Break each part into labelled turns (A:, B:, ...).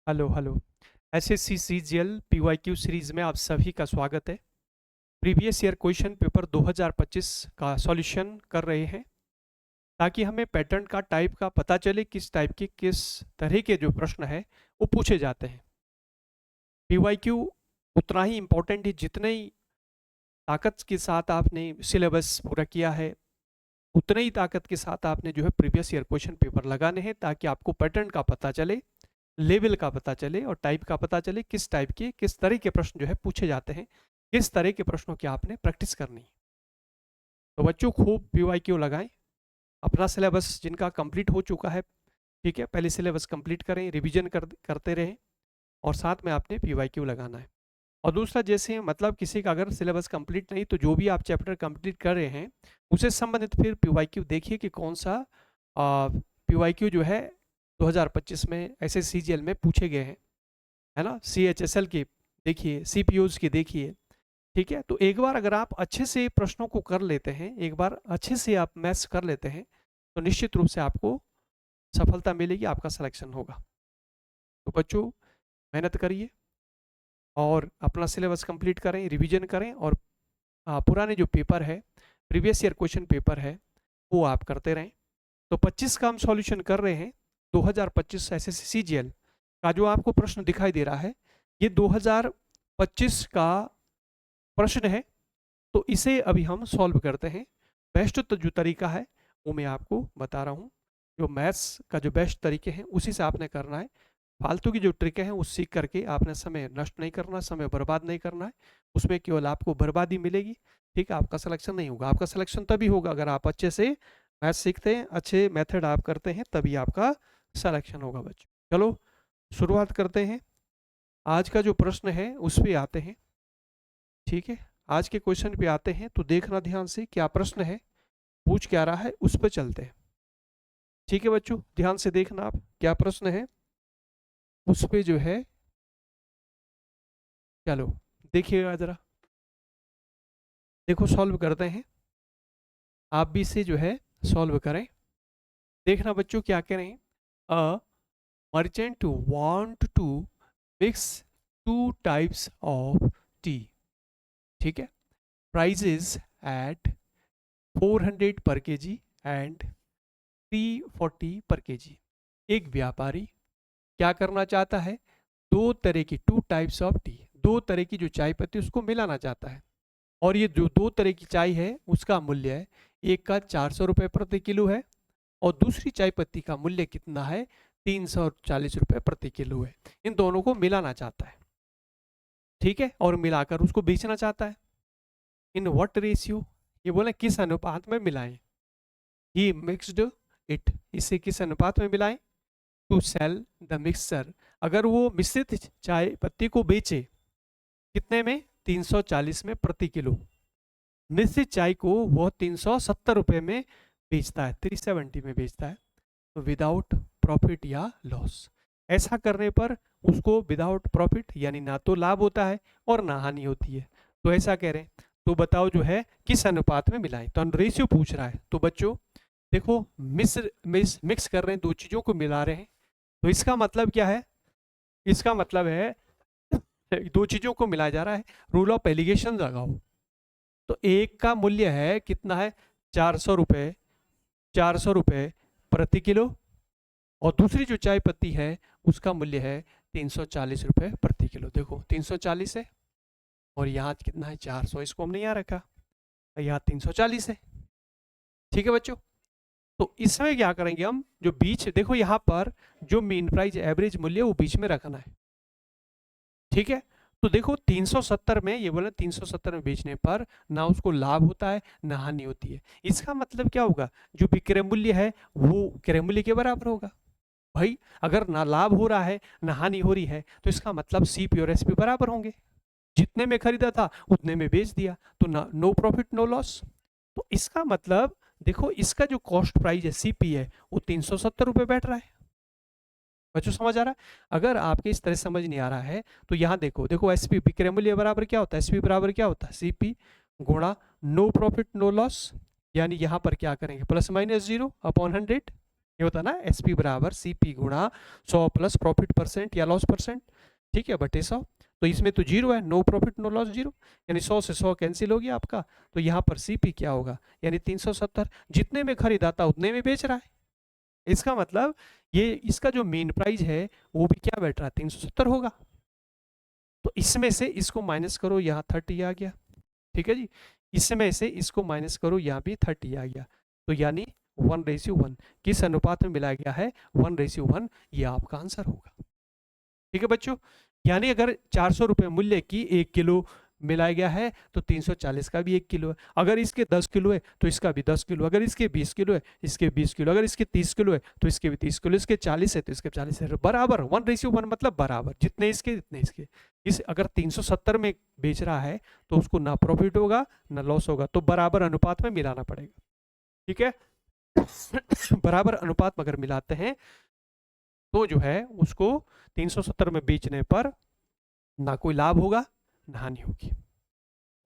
A: Hello hello. SSC CGL PYQ series में आप सभी का स्वागत है। प्रीवियस ईयर क्वेश्चन पेपर 2025 का सॉल्यूशन कर रहे हैं ताकि हमें पैटर्न का टाइप का पता चले, किस टाइप के किस तरह के जो प्रश्न है वो पूछे जाते हैं। पीवाईक्यू उतना ही इम्पोर्टेंट है जितने ही ताकत के साथ आपने सिलेबस पूरा किया है, उतने ही ताकत के साथ आपने जो है प्रीवियस ईयर क्वेश्चन पेपर लगाने हैं ताकि आपको पैटर्न का पता चले, लेवल का पता चले और टाइप का पता चले, किस टाइप के किस तरह के प्रश्न जो है पूछे जाते हैं, किस तरह के प्रश्नों की आपने प्रैक्टिस करनी है। तो बच्चों खूब पीवाईक्यू लगाएं। अपना सिलेबस जिनका कंप्लीट हो चुका है, ठीक है, पहले सिलेबस कंप्लीट करें, रिवीजन करते रहें और साथ में आपने पीवाईक्यू लगाना है। और दूसरा, जैसे मतलब किसी का अगर सिलेबस कंप्लीट नहीं तो जो भी आप चैप्टर कंप्लीट कर रहे हैं उससे संबंधित फिर पीवाईक्यू देखिए कि कौन सा पीवाईक्यू जो है 2025 में ऐसे सीजीएल में पूछे गए हैं, है ना। सीएचएसएल के देखिए, सीपीयूज के देखिए, ठीक है। तो एक बार अगर आप अच्छे से प्रश्नों को कर लेते हैं, एक बार अच्छे से आप मैथ्स कर लेते हैं तो निश्चित रूप से आपको सफलता मिलेगी, आपका सिलेक्शन होगा। तो बच्चों मेहनत करिए और अपना सिलेबस कंप्लीट करें, रिवीजन करें और पुराने जो पेपर है, प्रीवियस ईयर क्वेश्चन पेपर है, वो आप करते रहें। तो 25 का हम सॉल्यूशन कर रहे हैं। 2025 एसएससी सीजीएल का जो आपको प्रश्न दिखाई दे रहा है, ये 2025 का प्रश्न है। तो इसे अभी हम सॉल्व करते हैं। बेस्ट तो जो तरीका है वो मैं आपको बता रहा हूँ। जो मैथ्स का जो बेस्ट तरीके हैं उसी से आपने करना है। फालतू की जो ट्रिक है वो सीख करके आपने समय नष्ट नहीं करना, समय बर्बाद नहीं करना है। उसमें केवल आपको बर्बादी मिलेगी, ठीक है। आपका सिलेक्शन नहीं होगा। आपका सिलेक्शन तभी होगा अगर आप अच्छे से मैथ्स सीखते हैं, अच्छे मेथड आप करते हैं, तभी आपका सिलेक्शन होगा बच्चों। चलो शुरुआत करते हैं। आज का जो प्रश्न है उस पर आते हैं, ठीक है। आज के क्वेश्चन पे आते हैं तो देखना ध्यान से क्या प्रश्न है, पूछ क्या रहा है, उस पर चलते हैं, ठीक है बच्चों। ध्यान से देखना आप क्या प्रश्न है, उस पे जो है चलो देखिएगा जरा। देखो सॉल्व करते हैं, आप भी इसे जो है सॉल्व करें। देखना बच्चों क्या कह रहे हैं। A merchant want to mix two types of tea, ठीक है, प्राइजेज एट 400 पर केजी एंड 340 पर केजी। एक व्यापारी क्या करना चाहता है, दो तरह की, टू टाइप्स ऑफ टी, दो तरह की जो चाय पत्ती उसको मिलाना चाहता है। और ये जो दो तरह की चाय है उसका मूल्य है, एक का 400 रुपये प्रति किलो है और दूसरी चाय पत्ती का मूल्य कितना है, 340 रुपये प्रति किलो है। इन दोनों को मिलाना चाहता है, ठीक है, और मिलाकर उसको बेचना चाहता है। इन व्हाट रेशियो, ये बोले किस अनुपात में मिलाएं। ही मिक्सड इट, इसे किस अनुपात में मिलाएं। टू सेल द मिक्सचर, अगर वो मिश्रित चाय पत्ती को बेचे कितने में, 340 में प्रति किलो। मिश्रित चाय को वो 370 रुपये में बेचता है, 370 में बेचता है, तो विदाउट प्रॉफिट या लॉस। ऐसा करने पर उसको विदाउट प्रॉफिट यानी ना तो लाभ होता है और ना हानि होती है। तो ऐसा कह रहे हैं, तो बताओ जो है किस अनुपात में मिलाएं। तो रेशियो पूछ रहा है। तो बच्चों देखो, मिक्स कर रहे हैं, दो चीजों को मिला रहे हैं। तो इसका मतलब क्या है, इसका मतलब है दो चीजों को मिलाया जा रहा है। रूल ऑफ एलिगेशन लगाओ। तो एक का मूल्य है कितना है, 400 रुपये, 400 रुपये प्रति किलो, और दूसरी जो चाय पत्ती है उसका मूल्य है 340 रुपये प्रति किलो। देखो 340 है और यहाँ कितना है, 400, इसको हमने यहाँ रखा, यहाँ 340 है, ठीक है बच्चों। तो इसमें क्या करेंगे हम, जो बीच देखो यहाँ पर जो मीन प्राइस एवरेज मूल्य वो बीच में रखना है, ठीक है। तो देखो 370 में, ये बोले 370 में बेचने पर ना उसको लाभ होता है ना हानि होती है। इसका मतलब क्या होगा, जो विक्रय मूल्य है वो क्रय मूल्य के बराबर होगा। भाई अगर ना लाभ हो रहा है ना हानि हो रही है तो इसका मतलब सीपी और एसपी बराबर होंगे। जितने में खरीदा था उतने में बेच दिया, तो ना, नो प्रॉफिट नो लॉस। तो इसका मतलब देखो, इसका जो कॉस्ट प्राइस है सीपी है वो 370 रुपये बैठ रहा है। बच्चों समझ आ रहा है। अगर आपके इस तरह समझ नहीं आ रहा है तो यहाँ देखो, देखो एसपी विक्रय मूल्य बराबर क्या होता है, एसपी बराबर क्या होता है, सीपी गुणा नो प्रॉफिट नो लॉस। यानी यहाँ पर क्या करेंगे, प्लस माइनस 0 अपॉन 100, ये होता है ना SP बराबर CP गुणा 100 प्लस प्रॉफिट परसेंट या लॉस परसेंट, ठीक है, बटे 100। तो इसमें तो जीरो है, no profit no loss zero, यानी 100 से 100 कैंसिल हो गया आपका। तो यहाँ पर CP क्या होगा, यानी 370, जितने में खरीदा था उतने में बेच रहा है। इसका मतलब ये इसका जो मेन प्राइस है वो भी क्या बैठ रहा है, 370 होगा। तो इसमें से इसको माइनस करो, यहाँ 30 आ गया, ठीक है जी। इसमें से इसको माइनस करो, यहाँ भी 30 आ गया। तो यानी 1:1 किस अनुपात में मिलाया गया है, 1:1, ये आपका आंसर होगा। ठीक है बच्चों, यानी अगर 400 रुपये मूल्य की 1 किलो मिलाया गया है तो 340 का भी 1 किलो है। अगर इसके 10 किलो है तो इसका भी 10 किलो, अगर इसके 20 किलो है इसके 20 किलो, अगर इसके 30 किलो है तो इसके भी 30 किलो, इसके 40 है तो इसके 40 है, बराबर 1:1 मतलब बराबर, जितने इसके जितने इसके। इस अगर 370 में बेच रहा है तो उसको ना प्रॉफिट होगा ना लॉस होगा, तो बराबर अनुपात में मिलाना पड़ेगा, ठीक है। बराबर अनुपात में अगर मिलाते हैं तो जो है उसको 370 में बेचने पर ना कोई लाभ होगा ना हानि होगी।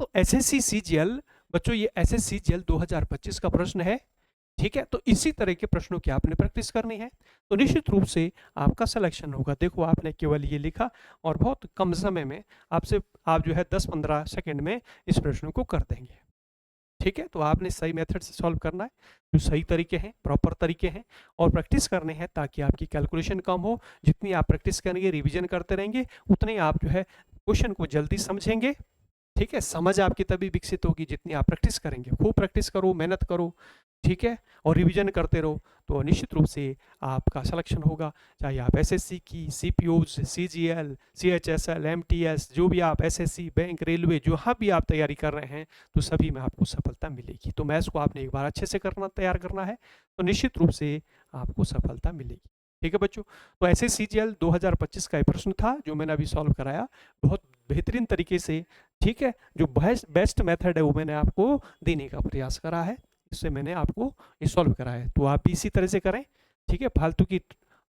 A: तो एसएससी सीजीएल बच्चों, ये एसएससी सीजीएल 2025 का प्रश्न है, ठीक है। तो इसी तरह के प्रश्नों की आपने प्रैक्टिस करनी है, तो निश्चित रूप से आपका सिलेक्शन होगा। देखो आपने केवल ये लिखा और बहुत कम समय में आप जो है 10-15 सेकंड में इस प्रश्न को कर देंगे, ठीक है। तो आपने सही मेथड से सॉल्व करना है, जो सही तरीके हैं, प्रॉपर तरीके हैं, और प्रैक्टिस करने हैं ताकि आपकी कैलकुलेशन कम हो। जितनी आप प्रैक्टिस करेंगे, रिवीजन करते रहेंगे, उतने आप जो है क्वेश्चन को जल्दी समझेंगे, ठीक है। समझ आपकी तभी विकसित होगी जितनी आप प्रैक्टिस करेंगे। खूब प्रैक्टिस करो, मेहनत करो, ठीक है, और रिवीजन करते रहो, तो निश्चित रूप से आपका सिलेक्शन होगा। चाहे आप एसएससी की, सीपीओज, सीजीएल, सीएचएसएल, एमटीएस, जो भी आप एसएससी, बैंक, रेलवे, जहाँ भी आप तैयारी कर रहे हैं, तो सभी में आपको सफलता मिलेगी। तो मैथ्स को आपने एक बार अच्छे से तैयार करना है, तो निश्चित रूप से आपको सफलता मिलेगी, ठीक है बच्चों। तो ऐसे सीजीएल 2025 का प्रश्न था जो मैंने अभी सॉल्व कराया, बहुत बेहतरीन तरीके से, ठीक है। जो बेस्ट मेथड है वो मैंने आपको देने का प्रयास करा है, इससे मैंने आपको ये सॉल्व करा है। तो आप भी इसी तरह से करें, ठीक है। फालतू की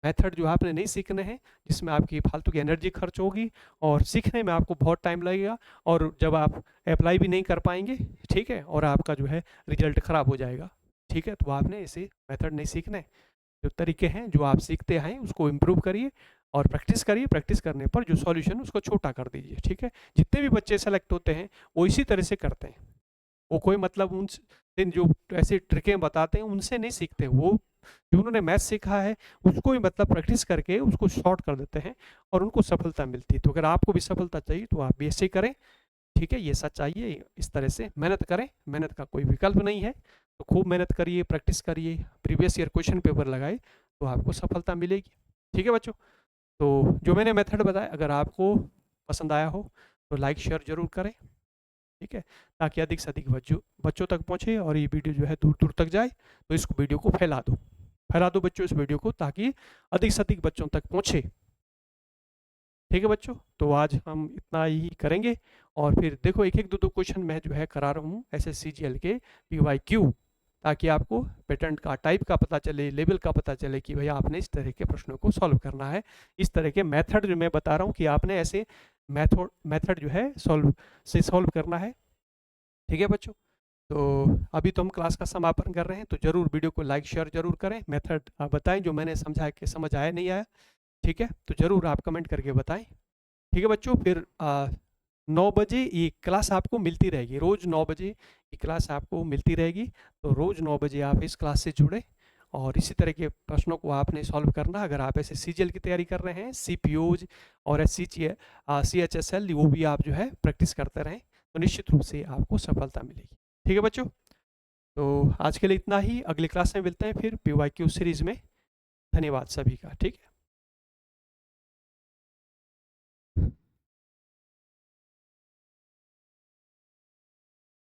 A: मेथड जो आपने नहीं सीखने हैं, जिसमें आपकी फालतू की एनर्जी खर्च होगी और सीखने में आपको बहुत टाइम लगेगा, और जब आप अप्लाई भी नहीं कर पाएंगे, ठीक है, और आपका जो है रिजल्ट खराब हो जाएगा, ठीक है। तो आपने ऐसे मेथड नहीं सीखने, जो तरीके हैं जो आप सीखते हैं उसको इम्प्रूव करिए और प्रैक्टिस करिए। प्रैक्टिस करने पर जो सॉल्यूशन उसको छोटा कर दीजिए, ठीक है। जितने भी बच्चे सेलेक्ट होते हैं वो इसी तरह से करते हैं, वो कोई मतलब उन जो ऐसे ट्रिकें बताते हैं उनसे नहीं सीखते, वो जो उन्होंने मैथ सीखा है उसको ही मतलब प्रैक्टिस करके उसको शॉर्ट कर देते हैं और उनको सफलता मिलती है। तो अगर आपको भी सफलता चाहिए तो आप भी ऐसे ही करें, ठीक है। ये सच्चाई है, इस तरह से मेहनत करें, मेहनत का कोई विकल्प नहीं है। तो खूब मेहनत करिए, प्रैक्टिस करिए, प्रीवियस ईयर क्वेश्चन पेपर लगाए, तो आपको सफलता मिलेगी, ठीक है बच्चों। तो जो मैंने मेथड बताया अगर आपको पसंद आया हो तो लाइक शेयर जरूर करें, ठीक है, ताकि अधिक से अधिक बच्चों तक पहुँचे और ये वीडियो जो है दूर दूर तक जाए। तो इस वीडियो को फैला दो बच्चों इस वीडियो को, ताकि अधिक से अधिक बच्चों तक पहुँचे, ठीक है बच्चों। तो आज हम इतना ही करेंगे, और फिर देखो एक एक दो क्वेश्चन मैं जो है करा रहा हूँ SSCGL के PYQ, ताकि आपको पैटर्न का टाइप का पता चले, लेवल का पता चले कि भैया आपने इस तरह के प्रश्नों को सॉल्व करना है। इस तरह के मेथड जो मैं बता रहा हूँ कि आपने ऐसे मेथड जो है सॉल्व करना है, ठीक है बच्चों। तो अभी तो हम क्लास का समापन कर रहे हैं, तो जरूर वीडियो को लाइक शेयर जरूर करें। मेथड आप बताएं जो मैंने समझाया कि समझ आया नहीं आया, ठीक है, तो जरूर आप कमेंट करके बताएं, ठीक है बच्चों। फिर 9 बजे ये क्लास आपको मिलती रहेगी, रोज़ 9 बजे ये क्लास आपको मिलती रहेगी। तो रोज़ 9 बजे आप इस क्लास से जुड़े और इसी तरह के प्रश्नों को आपने सॉल्व करना। अगर आप ऐसे सीजीएल की तैयारी कर रहे हैं, सीपीओज और सीएचएसएल, वो भी आप जो है प्रैक्टिस करते रहें, तो निश्चित रूप से आपको सफलता मिलेगी, ठीक है बच्चों। तो आज के लिए इतना ही, अगली क्लास में मिलते हैं फिर PYQ सीरीज़ में। धन्यवाद सभी का, ठीक है।